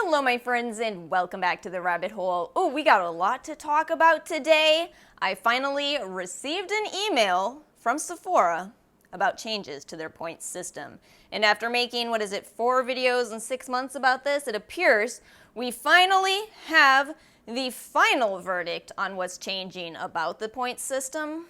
Hello my friends and welcome back to the rabbit hole. Oh, we got a lot to talk about today. I finally received an email from Sephora about changes to their points system. And after making, 4 videos in 6 months about this, it appears we finally have the final verdict on what's changing about the points system.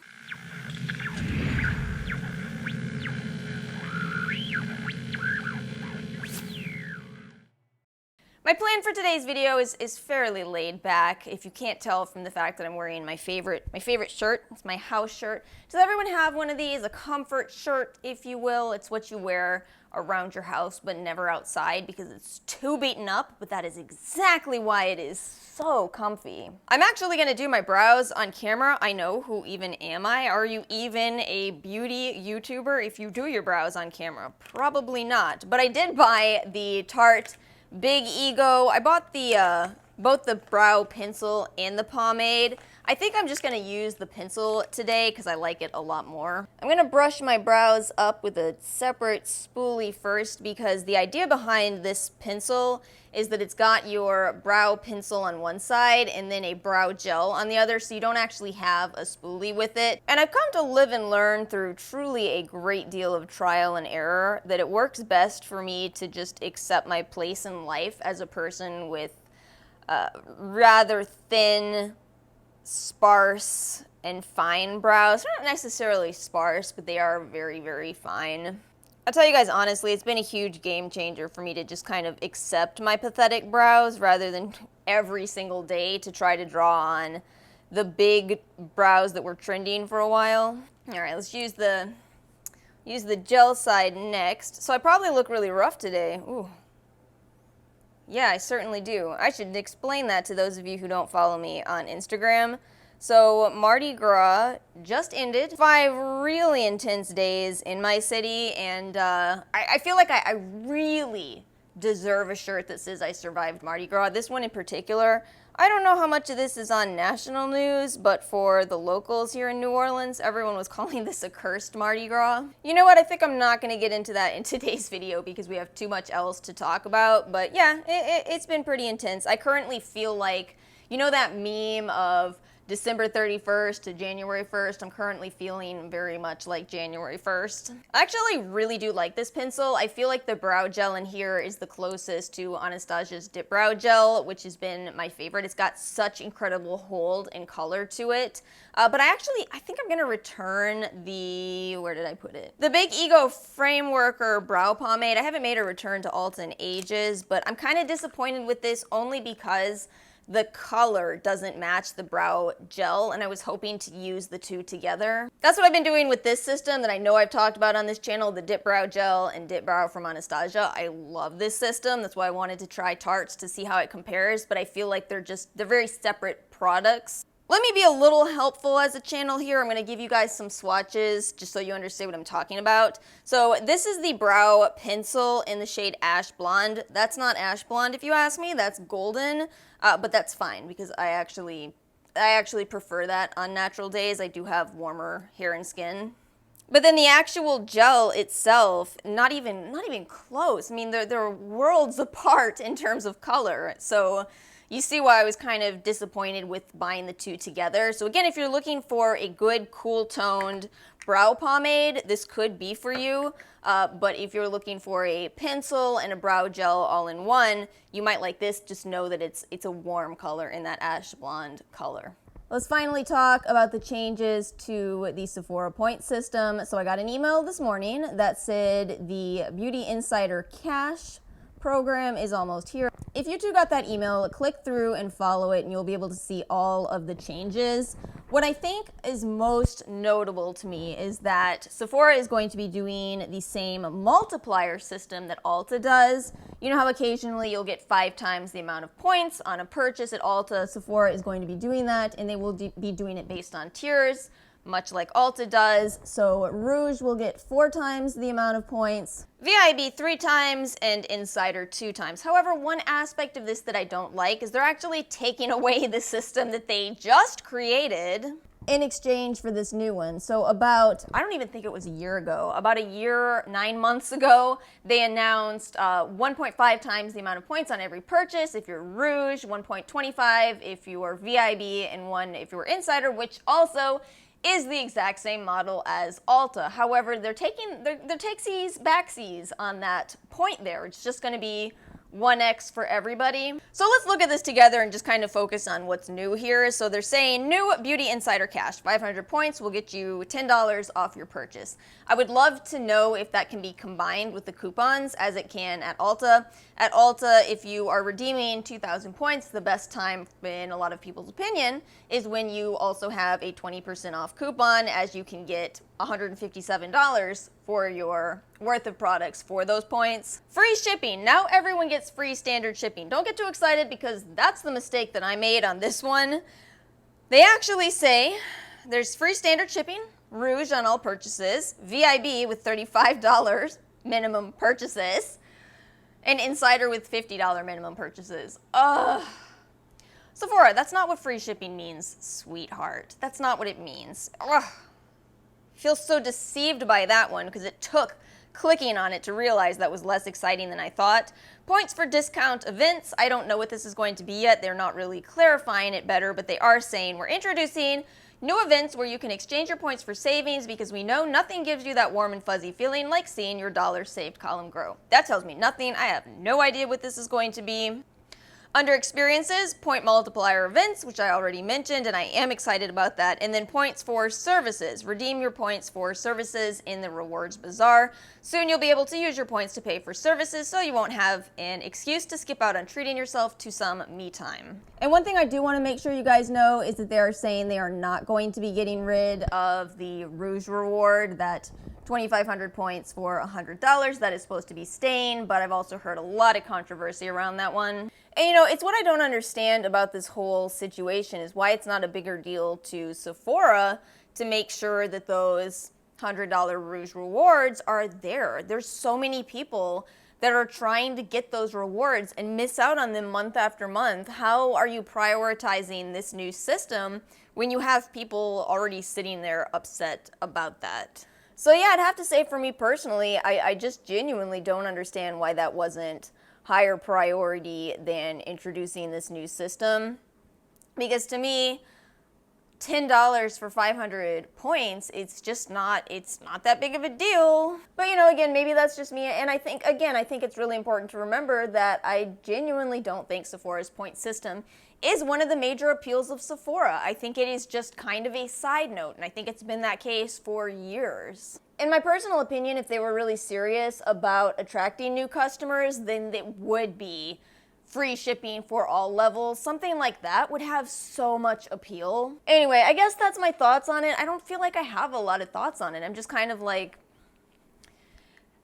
My plan for today's video is fairly laid back, if you can't tell from the fact that I'm wearing my favorite shirt. It's my house shirt. Does everyone have one of these? A comfort shirt, if you will. It's what you wear around your house, but never outside because it's too beaten up, but that is exactly why it is so comfy. I'm actually gonna do my brows on camera. I know, who even am I? Are you even a beauty YouTuber if you do your brows on camera? Probably not, but I did buy the Tarte Big Ego. I bought the both the brow pencil and the pomade. I think I'm just gonna use the pencil today because I like it a lot more. I'm gonna brush my brows up with a separate spoolie first because the idea behind this pencil is that it's got your brow pencil on one side and then a brow gel on the other, so you don't actually have a spoolie with it. And I've come to live and learn through truly a great deal of trial and error that it works best for me to just accept my place in life as a person with rather thin, sparse, and fine brows. They're not necessarily sparse, but they are very, very fine. I'll tell you guys honestly, it's been a huge game changer for me to just kind of accept my pathetic brows rather than every single day to try to draw on the big brows that were trending for a while. All right, let's use the gel side next. So I probably look really rough today. Ooh. Yeah, I certainly do. I should explain that to those of you who don't follow me on Instagram. So Mardi Gras just ended. 5 really intense days in my city, and I feel like I really deserve a shirt that says I survived Mardi Gras. This one in particular, I don't know how much of this is on national news, but for the locals here in New Orleans, everyone was calling this a cursed Mardi Gras. You know what, I think I'm not gonna get into that in today's video because we have too much else to talk about, but yeah, it's been pretty intense. I currently feel like, you know that meme of December 31st to January 1st, I'm currently feeling very much like January 1st. I actually really do like this pencil. I feel like the brow gel in here is the closest to Anastasia's Dip Brow Gel, which has been my favorite. It's got such incredible hold and color to it. But I think I'm gonna return where did I put it? The Big Ego Frameworker Brow Pomade. I haven't made a return to Ulta in ages, but I'm kind of disappointed with this only because the color doesn't match the brow gel, and I was hoping to use the two together. That's what I've been doing with this system that I know I've talked about on this channel, the Dip Brow Gel and Dip Brow from Anastasia. I love this system. That's why I wanted to try Tarte's to see how it compares, but I feel like they're very separate products. Let me be a little helpful as a channel here. I'm going to give you guys some swatches just so you understand what I'm talking about. So this is the brow pencil in the shade Ash Blonde. That's not Ash Blonde if you ask me, that's golden, but that's fine because I actually prefer that on natural days. I do have warmer hair and skin. But then the actual gel itself, not even close. I mean, they're worlds apart in terms of color. So you see why I was kind of disappointed with buying the two together. So again, if you're looking for a good, cool-toned brow pomade, this could be for you. But if you're looking for a pencil and a brow gel all in one, you might like this. Just know that it's a warm color in that ash blonde color. Let's finally talk about the changes to the Sephora point system. So I got an email this morning that said the Beauty Insider Cash program is almost here. If you too got that email, click through and follow it and you'll be able to see all of the changes. What I think is most notable to me is that Sephora is going to be doing the same multiplier system that Ulta does. You know how occasionally you'll get 5 times the amount of points on a purchase at Ulta? Sephora is going to be doing that, and they will be doing it based on tiers, much like Ulta does. So Rouge will get 4 times the amount of points, VIB 3 times, and Insider 2 times. However, one aspect of this that I don't like is they're actually taking away the system that they just created in exchange for this new one. So about, I don't even think it was a year ago, about a year, 9 months ago, they announced 1.5 times the amount of points on every purchase if you're Rouge, 1.25 if you are VIB, and 1 if you were Insider, which also is the exact same model as Ulta. However, they're taking their takesies, backsies on that point there. It's just going to be 1x for everybody. So let's look at this together and just kind of focus on what's new here. So they're saying new Beauty Insider Cash, 500 points will get you $10 off your purchase. I would love to know if that can be combined with the coupons as it can at Ulta. At Ulta, if you are redeeming 2,000 points, the best time, in a lot of people's opinion, is when you also have a 20% off coupon, as you can get $157 for your worth of products for those points. Free shipping. Now everyone gets free standard shipping. Don't get too excited, because that's the mistake that I made on this one. They actually say there's free standard shipping, Rouge on all purchases, VIB with $35 minimum purchases, and Insider with $50 minimum purchases. Ugh. Sephora, that's not what free shipping means, sweetheart. That's not what it means. Ugh. I feel so deceived by that one, because it took clicking on it to realize that was less exciting than I thought. Points for discount events. I don't know what this is going to be yet. They're not really clarifying it better, but they are saying we're introducing new events where you can exchange your points for savings, because we know nothing gives you that warm and fuzzy feeling like seeing your dollar saved column grow. That tells me nothing. I have no idea what this is going to be. Under experiences, point multiplier events, which I already mentioned, and I am excited about that. And then points for services. Redeem your points for services in the Rewards Bazaar. Soon you'll be able to use your points to pay for services, so you won't have an excuse to skip out on treating yourself to some me time. And one thing I do want to make sure you guys know is that they are saying they are not going to be getting rid of the Rouge reward, that 2,500 points for $100. That is supposed to be staying, but I've also heard a lot of controversy around that one. And you know, it's what I don't understand about this whole situation is why it's not a bigger deal to Sephora to make sure that those $100 Rouge rewards are there. There's so many people that are trying to get those rewards and miss out on them month after month. How are you prioritizing this new system when you have people already sitting there upset about that? So yeah, I'd have to say for me personally, I just genuinely don't understand why that wasn't higher priority than introducing this new system. Because to me, $10 for 500 points, it's not that big of a deal. But you know, again, maybe that's just me, and I think it's really important to remember that I genuinely don't think Sephora's point system is one of the major appeals of Sephora. I think it is just kind of a side note, and I think it's been that case for years. In my personal opinion, if they were really serious about attracting new customers, then it would be free shipping for all levels. Something like that would have so much appeal. Anyway, I guess that's my thoughts on it. I don't feel like I have a lot of thoughts on it. I'm just kind of like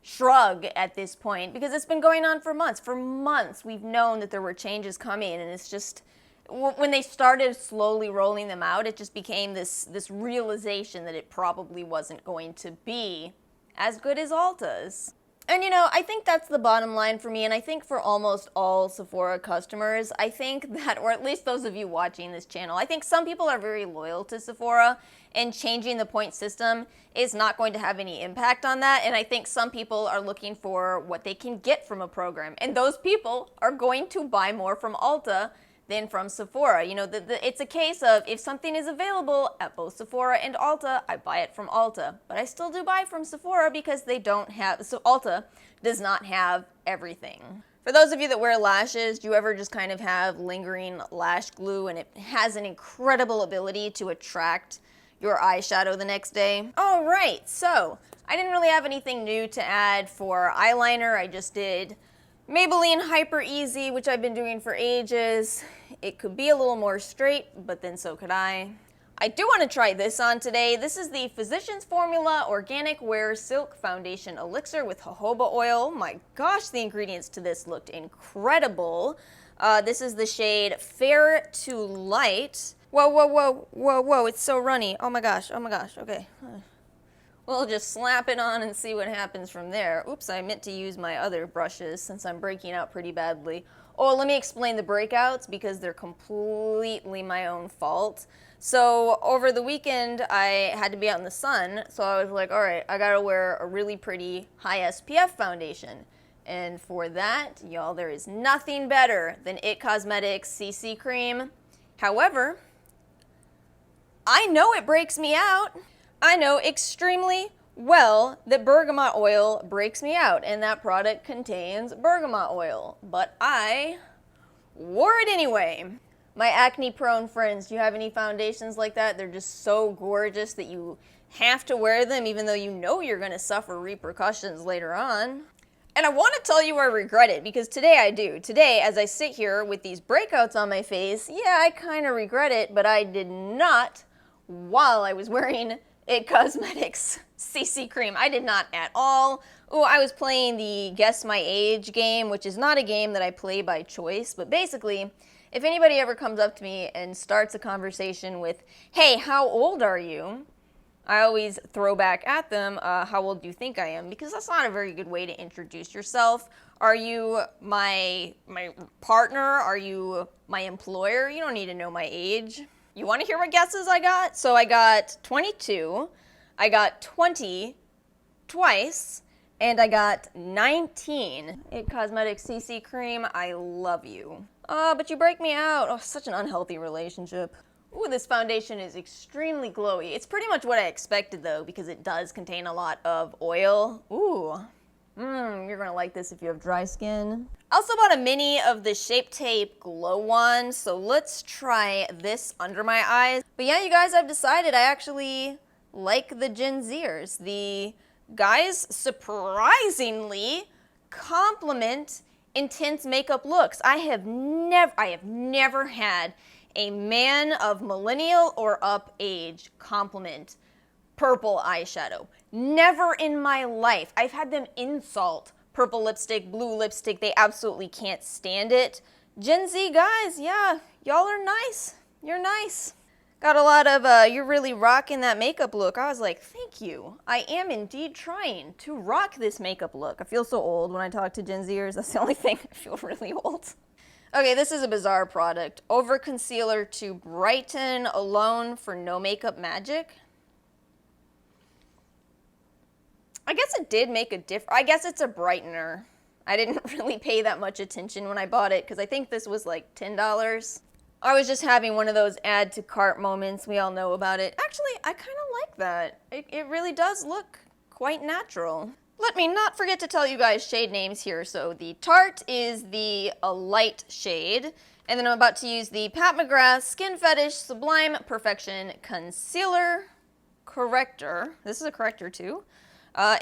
shrug at this point, because it's been going on for months. For months, we've known that there were changes coming, and it's just, when they started slowly rolling them out, it just became this realization that it probably wasn't going to be as good as Ulta's. And you know, I think that's the bottom line for me, and I think for almost all Sephora customers, I think that, or at least those of you watching this channel, I think some people are very loyal to Sephora, and changing the point system is not going to have any impact on that, and I think some people are looking for what they can get from a program, and those people are going to buy more from Ulta than from Sephora. You know, it's a case of if something is available at both Sephora and Ulta, I buy it from Ulta. But I still do buy from Sephora because they don't have, so Ulta does not have everything. For those of you that wear lashes, do you ever just kind of have lingering lash glue, and it has an incredible ability to attract your eyeshadow the next day? All right, so I didn't really have anything new to add for eyeliner. I just did Maybelline Hyper Easy, which I've been doing for ages. It could be a little more straight, but then so could I. I do want to try this on today. This is the Physicians Formula Organic Wear Silk Foundation Elixir with jojoba oil. My gosh, the ingredients to this looked incredible. This is the shade Fair to Light. Whoa, whoa, whoa, whoa, whoa, it's so runny. Oh my gosh, okay. We'll just slap it on and see what happens from there. Oops, I meant to use my other brushes since I'm breaking out pretty badly. Oh, let me explain the breakouts because they're completely my own fault. So over the weekend, I had to be out in the sun, so I was like, all right, I gotta wear a really pretty high SPF foundation. And for that, y'all, there is nothing better than IT Cosmetics CC Cream. However, I know it breaks me out. I know extremely well that bergamot oil breaks me out, and that product contains bergamot oil, but I wore it anyway. My acne-prone friends, do you have any foundations like that? They're just so gorgeous that you have to wear them even though you know you're going to suffer repercussions later on. And I want to tell you I regret it, because today I do. Today, as I sit here with these breakouts on my face, yeah, I kind of regret it, but I did not while I was wearing IT Cosmetics CC Cream. I did not at all. Oh, I was playing the Guess My Age game, which is not a game that I play by choice, but basically, if anybody ever comes up to me and starts a conversation with, hey, how old are you? I always throw back at them, how old do you think I am? Because that's not a very good way to introduce yourself. Are you my partner? Are you my employer? You don't need to know my age. You want to hear what guesses I got? So I got 22, I got 20 twice, and I got 19. IT Cosmetics CC Cream, I love you. But you break me out. Oh, such an unhealthy relationship. Ooh, this foundation is extremely glowy. It's pretty much what I expected though, because it does contain a lot of oil. Ooh, you're gonna like this if you have dry skin. I also bought a mini of the Shape Tape Glow Wand, so let's try this under my eyes. But yeah, you guys, I've decided I actually like the Gen Zers. The guys surprisingly compliment intense makeup looks. I have never had a man of millennial or up age compliment purple eyeshadow. Never in my life. I've had them insult purple lipstick, blue lipstick. They absolutely can't stand it. Gen Z guys, yeah, y'all are nice. You're nice. Got a lot of, you're really rocking that makeup look. I was like, thank you. I am indeed trying to rock this makeup look. I feel so old when I talk to Gen Zers. That's the only thing. I feel really old. Okay, this is a bizarre product. Over Concealer to Brighten Alone for No Makeup Magic. I guess it did make a difference. I guess it's a brightener. I didn't really pay that much attention when I bought it because I think this was like $10. I was just having one of those add to cart moments. We all know about it. Actually, I kind of like that. It really does look quite natural. Let me not forget to tell you guys shade names here. So the Tarte is the light shade. And then I'm about to use the Pat McGrath Skin Fetish Sublime Perfection Concealer Corrector. This is a corrector too.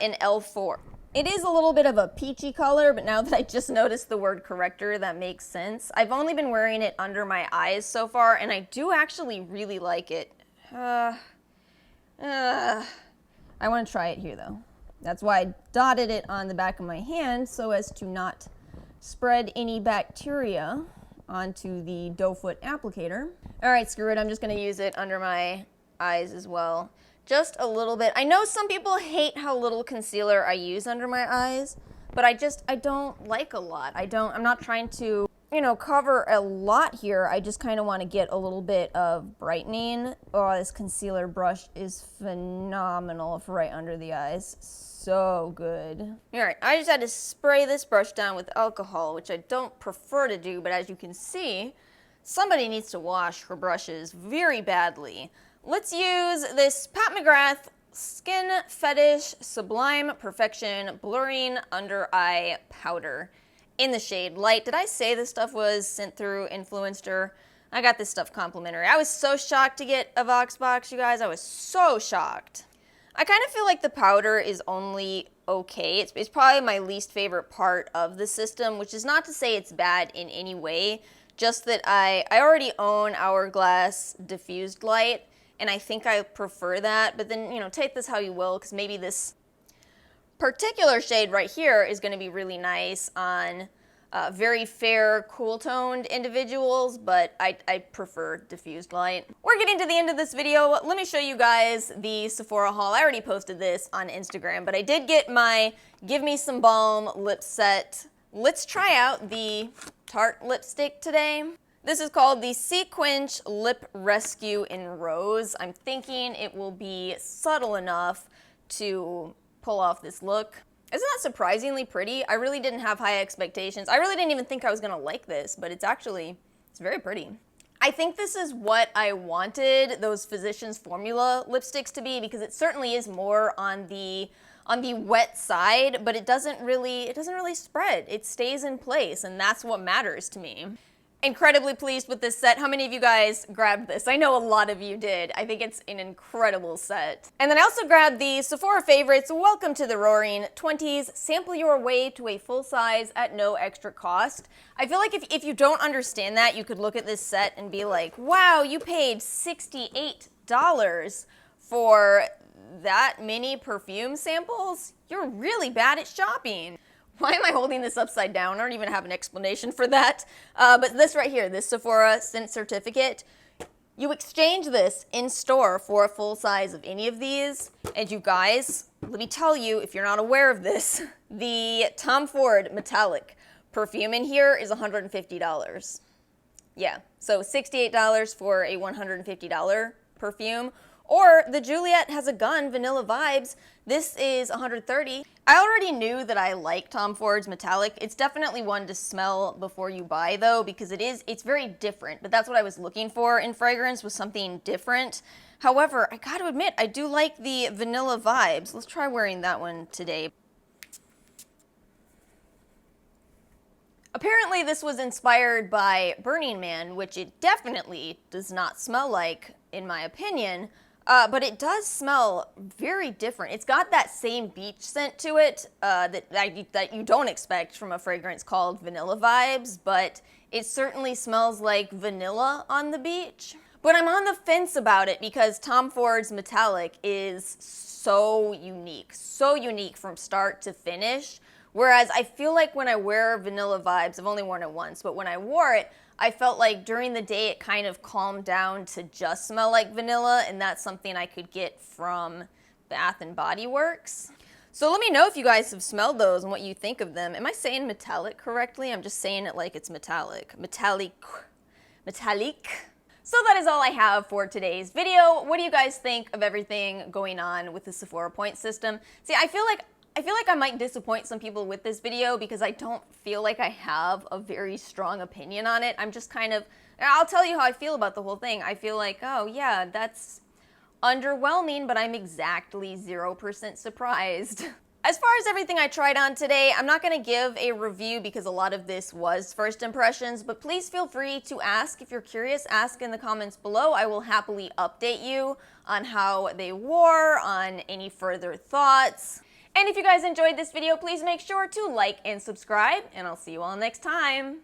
In L4. It is a little bit of a peachy color, but now that I just noticed the word corrector, that makes sense. I've only been wearing it under my eyes so far, and I do actually really like it. I want to try it here though. That's why I dotted it on the back of my hand so as to not spread any bacteria onto the doe foot applicator. All right, screw it. I'm just going to use it under my eyes as well. Just a little bit. I know some people hate how little concealer I use under my eyes, but I don't like a lot. I'm not trying to, cover a lot here. I just kind of want to get a little bit of brightening. Oh, this concealer brush is phenomenal for right under the eyes. So good. All right, I just had to spray this brush down with alcohol, which I don't prefer to do, but as you can see, somebody needs to wash her brushes very badly. Let's use this Pat McGrath Skin Fetish Sublime Perfection Blurring Under Eye Powder in the shade Light. Did I say this stuff was sent through Influencer? I got this stuff complimentary. I was so shocked to get a Voxbox, you guys. I was so shocked. I kind of feel like the powder is only okay. It's probably my least favorite part of the system, which is not to say it's bad in any way, just that I already own Hourglass Diffused Light, and I think I prefer that, but then, take this how you will, because maybe this particular shade right here is going to be really nice on very fair, cool-toned individuals, but I prefer diffused light. We're getting to the end of this video. Let me show you guys the Sephora haul. I already posted this on Instagram, but I did get my Give Me Some Balm lip set. Let's try out the Tarte lipstick today. This is called the Sequinch Lip Rescue in Rose. I'm thinking it will be subtle enough to pull off this look. Isn't that surprisingly pretty? I really didn't have high expectations. I really didn't even think I was gonna like this, but it's very pretty. I think this is what I wanted those Physicians Formula lipsticks to be, because it certainly is more on the wet side, but it doesn't really spread. It stays in place, and that's what matters to me. Incredibly pleased with this set. How many of you guys grabbed this? I know a lot of you did. I think it's an incredible set. And then I also grabbed the Sephora favorites, Welcome to the Roaring 20s, Sample Your Way to a Full Size at No Extra Cost. I feel like if you don't understand that, you could look at this set and be like, wow, you paid $68 for that many perfume samples? You're really bad at shopping. Why am I holding this upside down? I don't even have an explanation for that. But this right here, this Sephora Scent Certificate, you exchange this in store for a full size of any of these. And you guys, let me tell you, if you're not aware of this, the Tom Ford Metallic perfume in here is $150. Yeah, so $68 for a $150 perfume. Or the Juliet Has a Gun Vanilla Vibes. This is $130. I already knew that I like Tom Ford's Metallic. It's definitely one to smell before you buy though, because it's very different, but that's what I was looking for in fragrance, was something different. However, I gotta admit, I do like the Vanilla Vibes. Let's try wearing that one today. Apparently this was inspired by Burning Man, which it definitely does not smell like, in my opinion. But it does smell very different. It's got that same beach scent to it that you don't expect from a fragrance called Vanilla Vibes, but it certainly smells like vanilla on the beach. But I'm on the fence about it because Tom Ford's Metallic is so unique from start to finish. Whereas I feel like when I wear Vanilla Vibes, I've only worn it once, but when I wore it, I felt like during the day it kind of calmed down to just smell like vanilla, and that's something I could get from Bath & Body Works. So let me know if you guys have smelled those and what you think of them. Am I saying metallic correctly? I'm just saying it like it's metallic. Metallic. So that is all I have for today's video. What do you guys think of everything going on with the Sephora point system? See, I feel like I might disappoint some people with this video because I don't feel like I have a very strong opinion on it. I'm just I'll tell you how I feel about the whole thing. I feel like, oh yeah, that's underwhelming, but I'm exactly 0% surprised. As far as everything I tried on today, I'm not gonna give a review because a lot of this was first impressions, but please feel free to ask. If you're curious, ask in the comments below. I will happily update you on how they wore, on any further thoughts. And if you guys enjoyed this video, please make sure to like and subscribe, and I'll see you all next time.